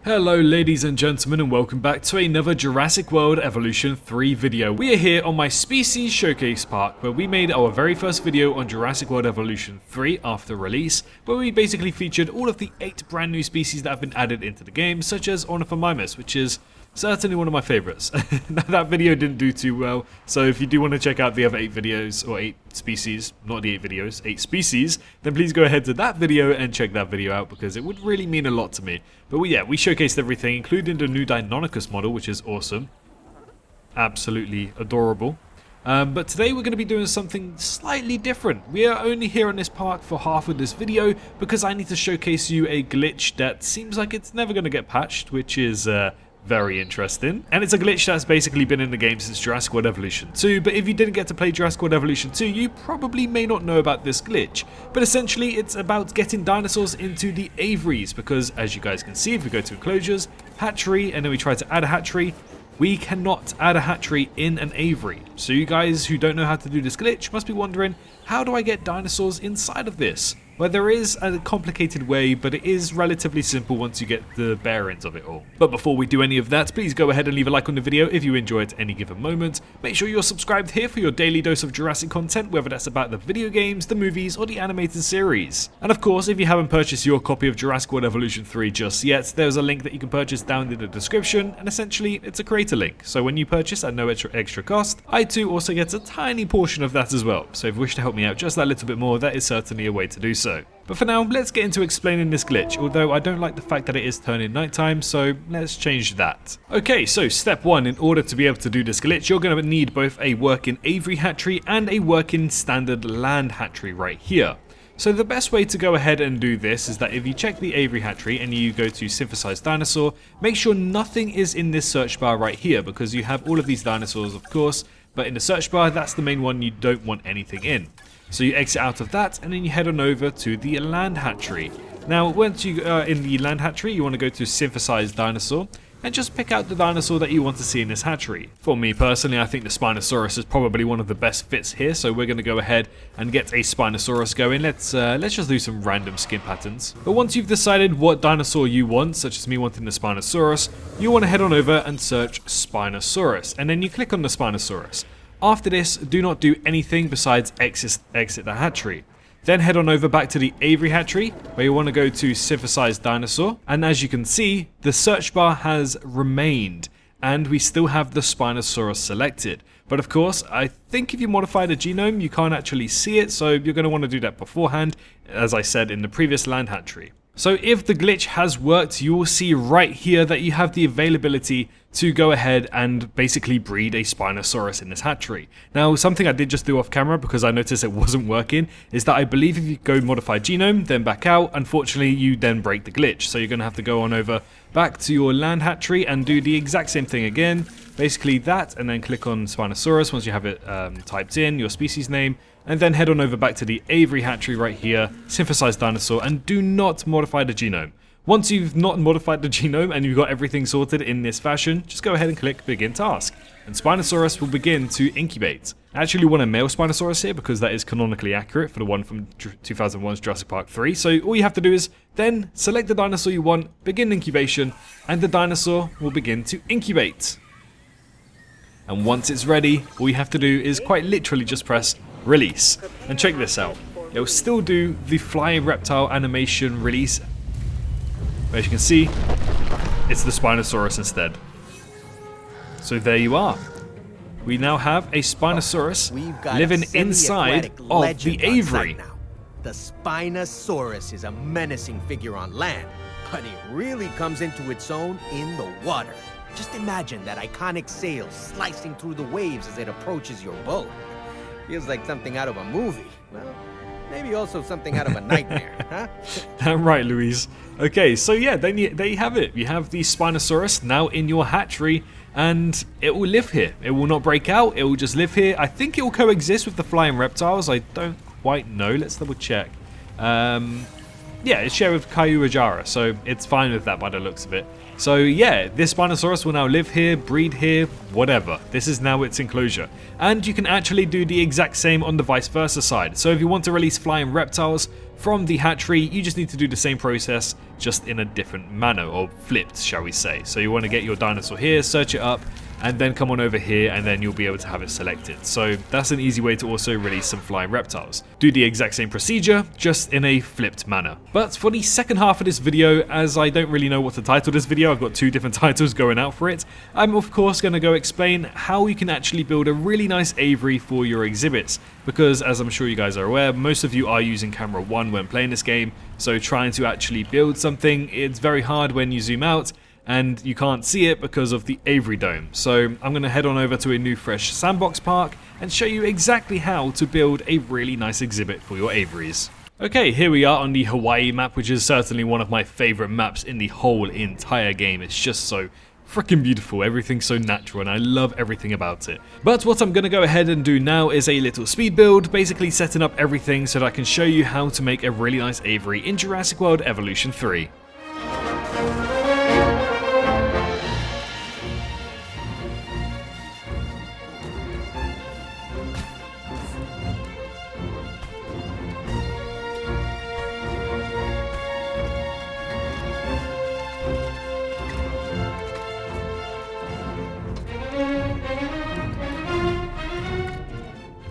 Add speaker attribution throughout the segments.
Speaker 1: Hello ladies and gentlemen, and welcome back to another Jurassic World Evolution 3 video. We are here on my Species Showcase Park, where we made our very first video on Jurassic World Evolution 3 after release, where we basically featured all of the 8 brand new species that have been added into the game, such as Ornithomimus, which is certainly one of my favourites. That video didn't do too well, so if you do want to check out the other 8 videos, or 8 species, not the 8 videos, 8 species, then please go ahead to that video and check that video out, because it would really mean a lot to me. But yeah, we showcased everything, including the new Deinonychus model, which is awesome. Absolutely adorable. But today we're going to be doing something slightly different. We are only here on this park for half of this video, because I need to showcase you a glitch that seems like it's never going to get patched, which is very interesting. And it's a glitch that's basically been in the game since Jurassic World Evolution 2, but if you didn't get to play Jurassic World Evolution 2, you probably may not know about this glitch. But essentially, it's about getting dinosaurs into the aviaries, because as you guys can see, if we go to enclosures, hatchery, and then we try to add a hatchery, we cannot add a hatchery in an aviary. So you guys who don't know how to do this glitch must be wondering, how do I get dinosaurs inside of this? Well, there is a complicated way, but it is relatively simple once you get the bearings of it all. But before we do any of that, please go ahead and leave a like on the video if you enjoy it at any given moment. Make sure you're subscribed here for your daily dose of Jurassic content, whether that's about the video games, the movies, or the animated series. And of course, if you haven't purchased your copy of Jurassic World Evolution 3 just yet, there's a link that you can purchase down in the description, and essentially, it's a creator link. So when you purchase at no extra cost, I too also get a tiny portion of that as well. So if you wish to help me out just that little bit more, that is certainly a way to do so. But for now, let's get into explaining this glitch, although I don't like the fact that it is turning nighttime, so let's change that. Okay, so step 1, in order to be able to do this glitch, you're going to need both a working aviary hatchery and a working standard land hatchery right here. So the best way to go ahead and do this is that if you check the aviary hatchery and you go to synthesized dinosaur, make sure nothing is in this search bar right here, because you have all of these dinosaurs of course, but in the search bar that's the main one you don't want anything in. So you exit out of that and then you head on over to the land hatchery. Now once you are in the land hatchery, you want to go to synthesized dinosaur and just pick out the dinosaur that you want to see in this hatchery. For me personally, I think the Spinosaurus is probably one of the best fits here, so we're going to go ahead and get a Spinosaurus going. Let's just do some random skin patterns. But once you've decided what dinosaur you want, such as me wanting the Spinosaurus, you want to head on over and search Spinosaurus, and then you click on the Spinosaurus. After this, do not do anything besides exit the hatchery. Then head on over back to the aviary hatchery, where you want to go to synthesized dinosaur, and as you can see, the search bar has remained, and we still have the Spinosaurus selected. But of course, I think if you modify the genome, you can't actually see it, so you're going to want to do that beforehand, as I said in the previous land hatchery. So if the glitch has worked, you will see right here that you have the availability to go ahead and basically breed a Spinosaurus in this hatchery. Now, something I did just do off camera because I noticed it wasn't working is that I believe if you go modify genome, then back out, unfortunately you then break the glitch. So you're going to have to go on over back to your land hatchery and do the exact same thing again. Basically that, and then click on Spinosaurus once you have it typed in, your species name, and then head on over back to the aviary hatchery right here, synthesized dinosaur, and do not modify the genome. Once you've not modified the genome and you've got everything sorted in this fashion, just go ahead and click begin task, and Spinosaurus will begin to incubate. I actually want a male Spinosaurus here because that is canonically accurate for the one from 2001's Jurassic Park 3, so all you have to do is then select the dinosaur you want, begin incubation, and the dinosaur will begin to incubate. And once it's ready, all you have to do is quite literally just press release. And check this out. It will still do the flying reptile animation release. But as you can see, it's the Spinosaurus instead. So there you are. We now have a Spinosaurus living inside of the aviary.
Speaker 2: The Spinosaurus is a menacing figure on land, but it really comes into its own in the water. Just imagine that iconic sail slicing through the waves as it approaches your boat. Feels like something out of a movie. Well, maybe also something out of a nightmare, huh?
Speaker 1: Damn right, Louise. Okay, so yeah, there you have it. You have the Spinosaurus now in your hatchery, and it will live here. It will not break out. It will just live here. I think it will coexist with the flying reptiles. I don't quite know. Let's double check. Yeah, it's shared with Kayurajara, so it's fine with that by the looks of it. So yeah, this Spinosaurus will now live here, breed here, whatever. This is now its enclosure. And you can actually do the exact same on the vice versa side. So if you want to release flying reptiles from the hatchery, you just need to do the same process, just in a different manner, or flipped, shall we say. So you want to get your dinosaur here, search it up, and then come on over here, and then you'll be able to have it selected. So that's an easy way to also release some flying reptiles. Do the exact same procedure, just in a flipped manner. But for the second half of this video, as I don't really know what to title this video, I've got two different titles going out for it, I'm of course going to go explain how you can actually build a really nice aviary for your exhibits. Because as I'm sure you guys are aware, most of you are using camera 1 when playing this game, so trying to actually build something, it's very hard when you zoom out, and you can't see it because of the aviary dome. So I'm going to head on over to a new fresh sandbox park and show you exactly how to build a really nice exhibit for your aviaries. Okay, here we are on the Hawaii map, which is certainly one of my favorite maps in the whole entire game. It's just so freaking beautiful, everything's so natural, and I love everything about it. But what I'm going to go ahead and do now is a little speed build, basically setting up everything so that I can show you how to make a really nice aviary in Jurassic World Evolution 3.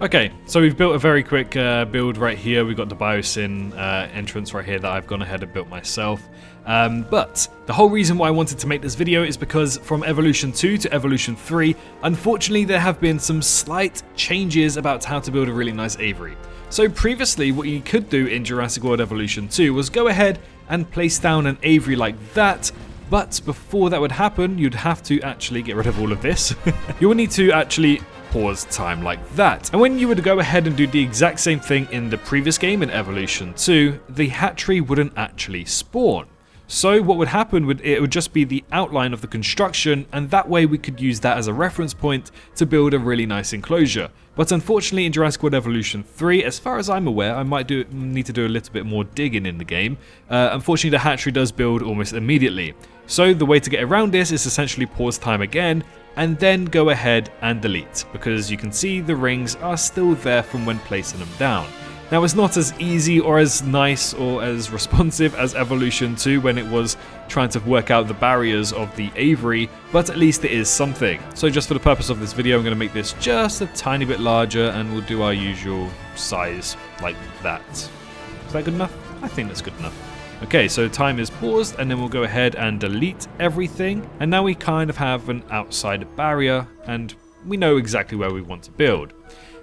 Speaker 1: Okay, so we've built a very quick build right here. We've got the Biosyn entrance right here that I've gone ahead and built myself. But the whole reason why I wanted to make this video is because from Evolution 2 to Evolution 3, unfortunately there have been some slight changes about how to build a really nice aviary. So previously what you could do in Jurassic World Evolution 2 was go ahead and place down an aviary like that. But before that would happen, you'd have to actually get rid of all of this. You would need to actually pause time like that. And when you would go ahead and do the exact same thing in the previous game in Evolution 2, the hatchery wouldn't actually spawn. So what would happen it would just be the outline of the construction, and that way we could use that as a reference point to build a really nice enclosure. But unfortunately in Jurassic World Evolution 3, as far as I'm aware, I might need to do a little bit more digging in the game. Unfortunately the hatchery does build almost immediately. So the way to get around this is essentially pause time again, and then go ahead and delete, because you can see the rings are still there from when placing them down. Now it's not as easy or as nice or as responsive as Evolution 2 when it was trying to work out the barriers of the aviary, but at least it is something. So just for the purpose of this video, I'm going to make this just a tiny bit larger, and we'll do our usual size like that. Is that good enough? I think that's good enough. Okay, so time is paused, and then we'll go ahead and delete everything, and now we kind of have an outside barrier, and we know exactly where we want to build.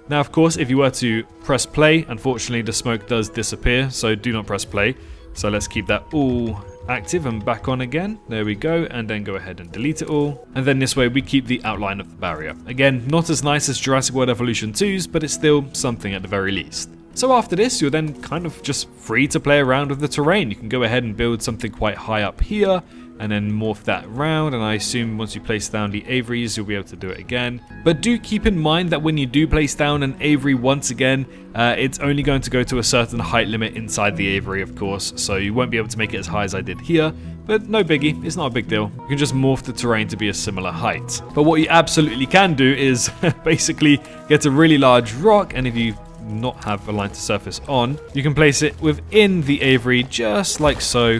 Speaker 1: Now of course, if you were to press play, unfortunately the smoke does disappear, so do not press play. So let's keep that all active and back on again. There we go, and then go ahead and delete it all. And then this way we keep the outline of the barrier. Again, not as nice as Jurassic World Evolution 2's, but it's still something at the very least. So after this, you're then kind of just free to play around with the terrain. You can go ahead and build something quite high up here, and then morph that around, and I assume once you place down the aviaries, you'll be able to do it again. But do keep in mind that when you do place down an aviary once again, it's only going to go to a certain height limit inside the aviary, of course, so you won't be able to make it as high as I did here. But no biggie, it's not a big deal. You can just morph the terrain to be a similar height. But what you absolutely can do is basically get a really large rock, and if you not have align to surface on, you can place it within the aviary just like so,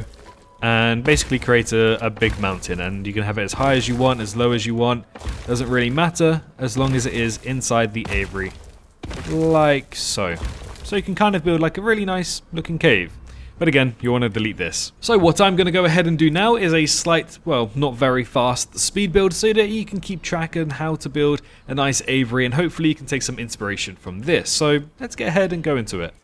Speaker 1: and basically create a big mountain, and you can have it as high as you want, as low as you want, doesn't really matter as long as it is inside the aviary like so. So you can kind of build like a really nice looking cave. But again, you want to delete this. So what I'm going to go ahead and do now is a slight, well, not very fast speed build so that you can keep track on how to build a nice aviary, and hopefully you can take some inspiration from this. So let's get ahead and go into it.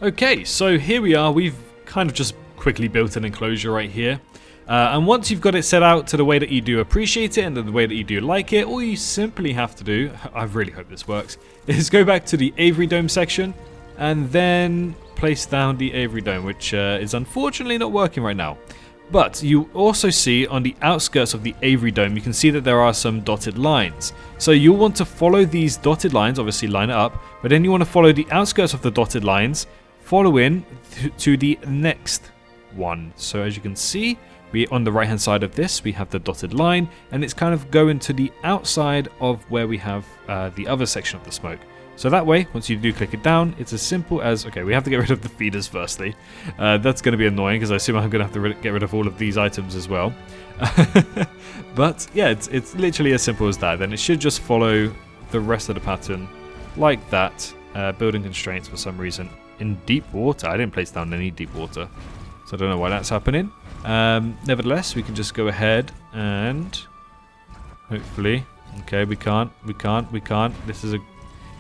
Speaker 1: Okay, so here we are. We've kind of just quickly built an enclosure right here. And once you've got it set out to the way that you do appreciate it and the way that you do like it, all you simply have to do, I really hope this works, is go back to the Aviary Dome section and then place down the Aviary Dome, which is unfortunately not working right now. But you also see on the outskirts of the Aviary Dome, you can see that there are some dotted lines. So you'll want to follow these dotted lines, obviously line it up, but then you want to follow the outskirts of the dotted lines, follow in to the next one. So as you can see, on the right hand side of this, we have the dotted line, and it's kind of going to the outside of where we have the other section of the smoke. So that way, once you do click it down, it's as simple as, okay, we have to get rid of the feeders firstly. That's going to be annoying because I assume I'm going to have to get rid of all of these items as well. But yeah, it's literally as simple as that. Then it should just follow the rest of the pattern like that. Building constraints for some reason. In deep water, I didn't place down any deep water. So I don't know why that's happening. Nevertheless, we can just go ahead and hopefully, okay, we can't. This is a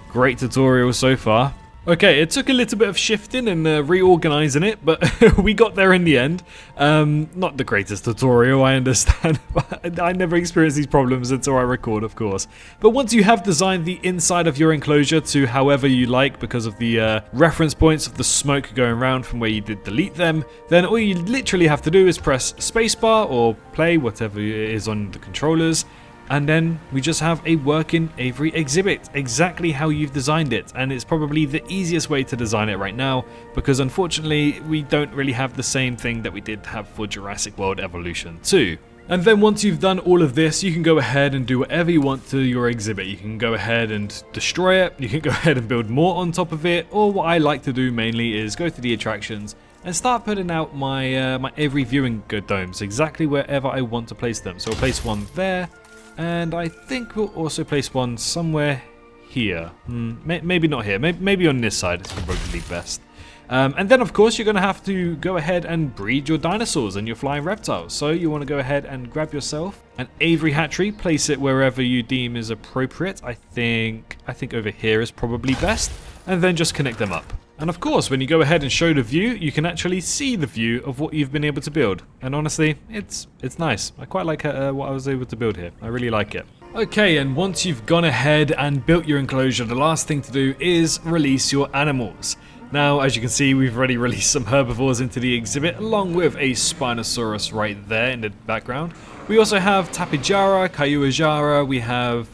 Speaker 1: great tutorial so far. Okay, it took a little bit of shifting and reorganizing it, but we got there in the end. Not the greatest tutorial, I understand, but I never experienced these problems until I record, of course. But once you have designed the inside of your enclosure to however you like because of the reference points of the smoke going around from where you did delete them, then all you literally have to do is press spacebar or play, whatever it is on the controllers, and then we just have a working Aviary exhibit, exactly how you've designed it. And it's probably the easiest way to design it right now, because unfortunately we don't really have the same thing that we did have for Jurassic World Evolution 2. And then once you've done all of this, you can go ahead and do whatever you want to your exhibit. You can go ahead and destroy it, you can go ahead and build more on top of it, or what I like to do mainly is go to the attractions and start putting out my my Aviary viewing domes exactly wherever I want to place them. So I'll place one there, and I think we'll also place one somewhere here. Maybe not here. Maybe on this side. It's probably best. And then, of course, you're going to have to go ahead and breed your dinosaurs and your flying reptiles. So you want to go ahead and grab yourself an Aviary hatchery. Place it wherever you deem is appropriate. I think over here is probably best. And then just connect them up. And of course, when you go ahead and show the view, you can actually see the view of what you've been able to build. And honestly, it's nice. I quite like what I was able to build here. I really like it. Okay, and once you've gone ahead and built your enclosure, the last thing to do is release your animals. Now, as you can see, we've already released some herbivores into the exhibit, along with a Spinosaurus right there in the background. We also have Tapijara, Kayuajara, we have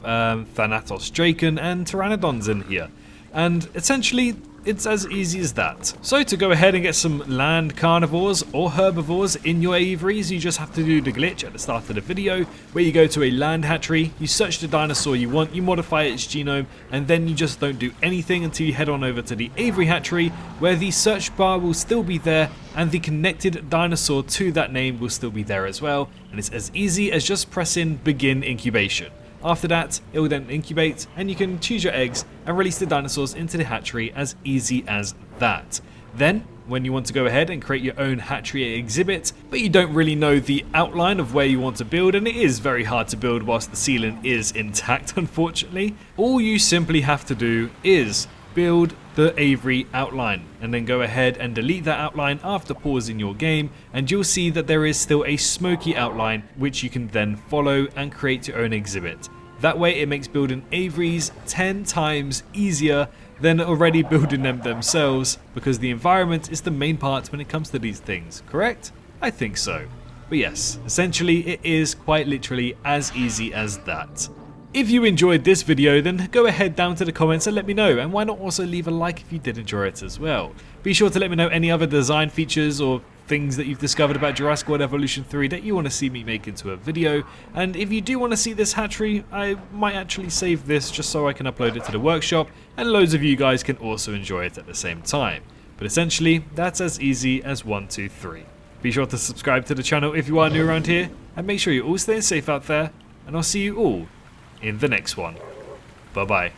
Speaker 1: Thanatos Draken, and Pteranodons in here. And essentially, it's as easy as that. So to go ahead and get some land carnivores or herbivores in your aviaries, you just have to do the glitch at the start of the video, where you go to a land hatchery, you search the dinosaur you want, you modify its genome, and then you just don't do anything until you head on over to the aviary hatchery, where the search bar will still be there, and the connected dinosaur to that name will still be there as well, and it's as easy as just pressing begin incubation. After that, it will then incubate, and you can choose your eggs and release the dinosaurs into the hatchery as easy as that. Then, when you want to go ahead and create your own hatchery exhibit, but you don't really know the outline of where you want to build, and it is very hard to build whilst the ceiling is intact, unfortunately, all you simply have to do is build the aviary outline, and then go ahead and delete that outline after pausing your game, and you'll see that there is still a smoky outline which you can then follow and create your own exhibit. That way it makes building aviaries 10 times easier than already building them themselves, because the environment is the main part when it comes to these things, correct? I think so. But yes, essentially it is quite literally as easy as that. If you enjoyed this video, then go ahead down to the comments and let me know, and why not also leave a like if you did enjoy it as well. Be sure to let me know any other design features or things that you've discovered about Jurassic World Evolution 3 that you want to see me make into a video, and if you do want to see this hatchery, I might actually save this just so I can upload it to the workshop, and loads of you guys can also enjoy it at the same time. But essentially, that's as easy as 1, 2, 3. Be sure to subscribe to the channel if you are new around here, and make sure you're all staying safe out there, and I'll see you all in the next one. Bye bye.